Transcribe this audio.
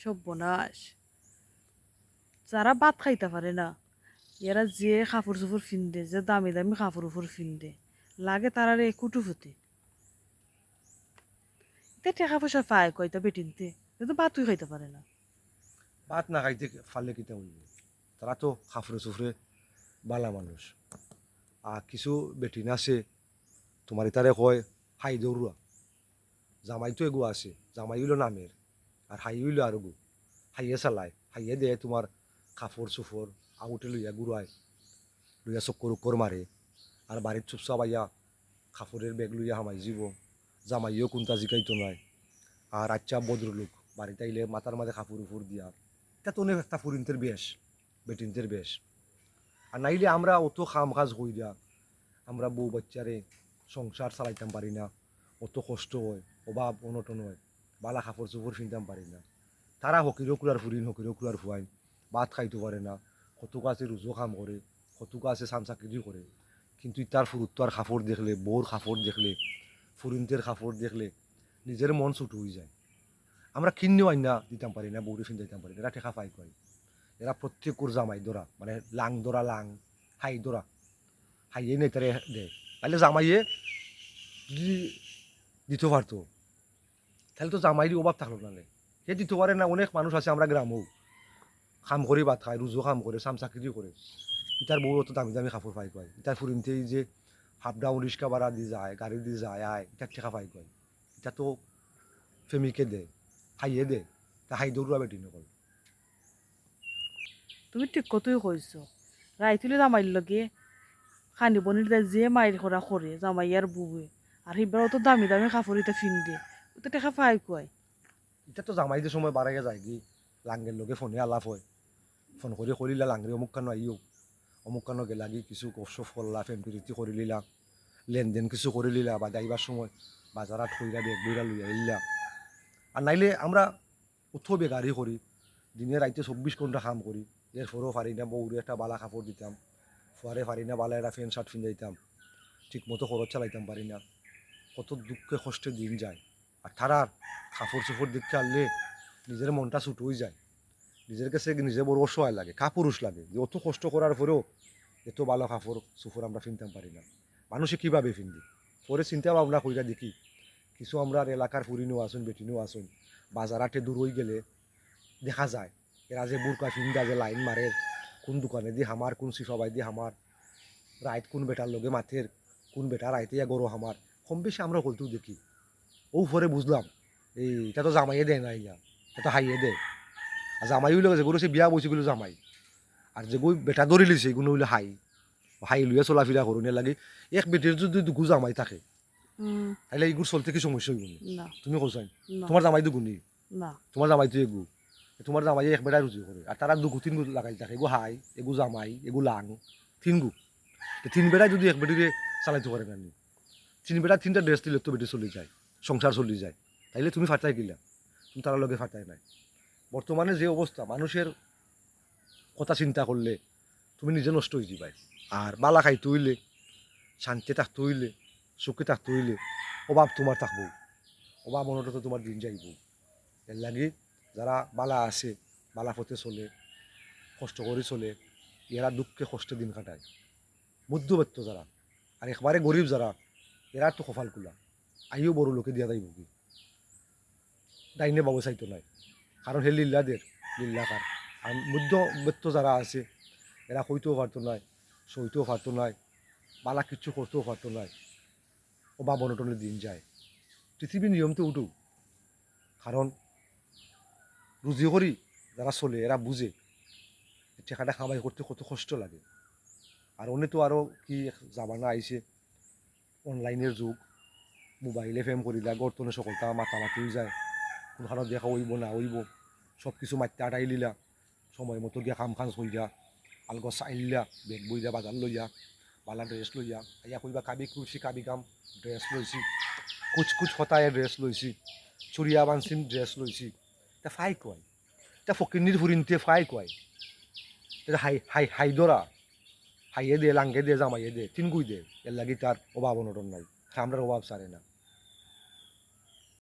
সর্বনাশ। যারা ভাত খাইতে পারে না এরা যে কাপড় চোপড় ফিনদে, যে দামি দামি কাপড় উপর ফিনদে, লাগে তারারে কুটুফুতি। তে টাকা পয়সা পায় কয়টা বেটিনতে, কিন্তু ভাতই খাইতে পারে না। ভাত না খাইতে পারলে কিতা হইব? তারা তো খাফরে সুফরে বালা মানুষ। আর কিছু বেটিন আছে তোমার ইতারে কয় হাই দৌড়ুয়া, জামাই তো এগু আছে, জামাই হইল নামের আর হাই হইল আর গু। হাইয়ে চালায়, হাইয়ে দেয় তোমার কাপড় চোপড় আউটে লইয়া ঘুরায়, লইয়া চক্কর উক্কর মারে। আর বাড়ির চুপচা বাইয়া কাপড়ের ব্যাগ লইয়া হামাই যাব, জামাইও কোনটা জিকাইতো নাই। আর আচ্ছা ভদ্রলোক বাড়িতে আইলে মাথার মাঝে কাপড় উপর দিয়া, এটা তো অনেক একটা ফুরিনতের বেশ, বেটিনতের বেশ। আর নাইলে আমরা অত কাম কাজ কইরা আমরা বউ বাচ্চারে সংসার চালাইতাম পারি না, অত কষ্ট হয়, অভাব অনটন হয়, বালা কাপড় চোপড় কিনতাম পারি না। তারা হকিরও কুলার ফুরিন, হকিরও কুলার ফুয়াইন, ভাত খাইতে পারে না, কত কাছে রুজো কাম করে, কত কাছে চামচাকিরি করে। কিন্তু তার ফুরুত্ব আর কাপড় দেখলে, বউর কাপড় দেখলে, ফুরিনতের কাপড় দেখলে নিজের মন ছুট হয়ে যায়। আমরা কিন্নেও আইনা দিতাম পারি না, বউরে ফিন দিতাম পারি না, এরা ঠেকা পাই কয়। এরা প্রত্যেক জামাই ধরা, মানে লাং ধরা লাং, হাই ধরা, হাইয়ে নেই তারা দেয়। তাহলে জামাইয়ে যদি দিতে পারতো তাহলে তো জামাইরই অভাব থাকলো না। সে দিতে পারে না, অনেক মানুষ আছে আমরা গ্রামেও কাম করে ভাত খায়, রুজো কাম করে, চামচাকিরি করে, ইটার বউ অত দামি দামি কাপড় পাই কয়। ইটার ফুরিনতেই যে হাফ ডাউন রিক্সা ভাড়া দিয়ে যায়, গাড়ি দিয়ে যায় আয়, ইটার ঠেকা পাই কয়। এটা তো ফেমিকে দেয়, হাইয়ে দেয়, তা হাই দৌড়া বেটি নকল। তুমি ঠিক কতই কইছো। রাইতুলে জামাইর লগে খানি বনির দেয় যে মায়ের করা করে জামাই আর বুবে, আর হিবার অত দামি দামি কাপড় এটা ফিনদে, তো টাকা পায় কয়। এটা তো জামাইদের সময় বাড়াইয়া যায় কি, লাঙ্গের লগে ফোনে আলাপ হয়, ফোন করে করিলা লাঙ্গরে অমুক কানো আইও, অমুক কানো গেলা কি কিছু গপসপ করলা, ফেম প্রীতি করে লিলা, লেনদেন কিছু করে লিলা, বা যাইবার সময় বাজারাত কইরা বেগ বইরা লইয়া আইলা। আর নাইলে আমরা উঠো বেগারি করি, দিনে রাইতে 24 ঘন্টা কাম করি, এরপরেও পারি না বউরে একটা বালা কাপড় দিতাম, ফুয়ারে পারি না বালা একটা ফ্যান শার্ট ফিন্দাইতাম, ঠিক মতো খরচ চালাইতাম পারি না। কত দুঃখে কষ্টে দিন যায়। আর তারার কাপড় চোপড় দেখতে আনলে নিজের মনটা ছুট হয়ে যায়, নিজের কাছে নিজে বড় অসহায় লাগে, কাপুরুষ লাগে যে অত কষ্ট করার পরেও এত ভালো কাপড় চোপড় আমরা কিনতাম পারি না। মানুষে কীভাবে কিনবি? পরে চিন্তা ভাবনা কইরা দেখি কিছু আমরা এলাকার পুরিনও আসুন বেটিনও আসুন, বাজার হাটে দূর হয়ে গেলে দেখা যায় এরা যে বুরকা ফিন্দা যে লাইন মারে, কোন দোকানে দিয়ে হামার, কোন সিফাবাই দিয়ে হামার, রাইত কোন বেটার লগে মাথের, কোন বেটা রাইতে গরু হামার, কম বেশি আমরা হলতেও দেখি। ও পরে বুঝলাম এই এটা তো জামাইয়ে দেয় না, ইয়া এটা হাইয়ে দেয়। আর জামাই হইলে যেগুলো সে বিয়া বসে গেলো জামাই, আর যেগুলো বেটা ধরে লিছে এগুলো হইলে হাই, হাই লইয়া চলাফেরা করুন লাগে। এক বেটির যদি দুগু জামাই থাকে হুম। তাহলে এগুলো চলতে কি সমস্যা হইব? না। তুমি কোথায়? না। তোমার জামাই দুগুনি, না। তোমার জামাই তো এগু, তোমার জামাই এক বেটায় রুজি করে, আর তারা দুগু তিন গু লাগাই থাকে, এগু হাই, এগু জামাই, এগু লাং, তিন গু। তিন বেটায় যদি এক বেটিরে চালাইতে পারে না, তিন বেটা তিনটা ড্রেস দিলে তো বেটি চলে যায়, সংসার চলে যায়। তাইলে তুমি ফাটাই গিলা, তুমি তার লগে ফাটাই নাই। বর্তমানে যে অবস্থা মানুষের কথা চিন্তা করলে তুমি নিজে নষ্ট হয়ে যাবাই। আর বালা খাইতে হইলে, শান্তি থাকতে হইলে, সুখে থাকতে হইলে অভাব তোমার থাকবো, অভাব মনটা তো তোমার দিন যাইব। এর লাগে যারা বালা আছে, বালা পথে চলে, কষ্ট করে চলে, এরা দুঃখে কষ্টে দিন কাটায়। মধ্যবিত্ত যারা আর একবারে গরিব যারা, এরা তো কপাল কুলা, আইও বড় লোকে দিয়া যাইব কি, ডাইনে বাবু চাইতো নাই, কারণ হে লিল্লাদের লিল্লাকার। আর মধ্যবিত্ত যারা আছে এরা হইতেও পারতো নাই, সইতেও পারতো নাই, বালা কিচ্ছু করতেও পারতো নাই, অভাব অনটনে দিন যায়। পৃথিবীর নিয়মতে উঠু, কারণ রুজি করি যারা চলে এরা বুঝে টাকাটা কামাই করতে কত কষ্ট লাগে। আর অনেক তো আরও কি জামানা আইছে, অনলাইনের যুগ, মোবাইলে ফেম করিলা গর্তনে সকলটা মাতামাতি হয়ে যায়, কোনখানে দেখা হইব না হইব, সব কিছু মাত্রা আটাই লিলা, সময় মতো গিয়া কাম কাজ কইরা আলগো চাইলিলা, বেগ বইরা বাজার লইয়া, বালা ড্রেস লইয়া আইয়া কইবা কাবি কুচি কাবি কাম ড্রেস লইছি, কুচ কুচ হতায় ড্রেস লইছি, চুরিয়া বানছিন ড্রেস লইছি। তা ফাই কয়, তা ফকিরনির ফুরিনতে ফাই কয়, এটা হাই হাই হাইদরা, হাইয়ে দে লাঙ্গে দে জামাইয়ে দে তিন গুই দে, এর লাগি তার অভাব অনটন নাই, আমরা অভাব সারে না।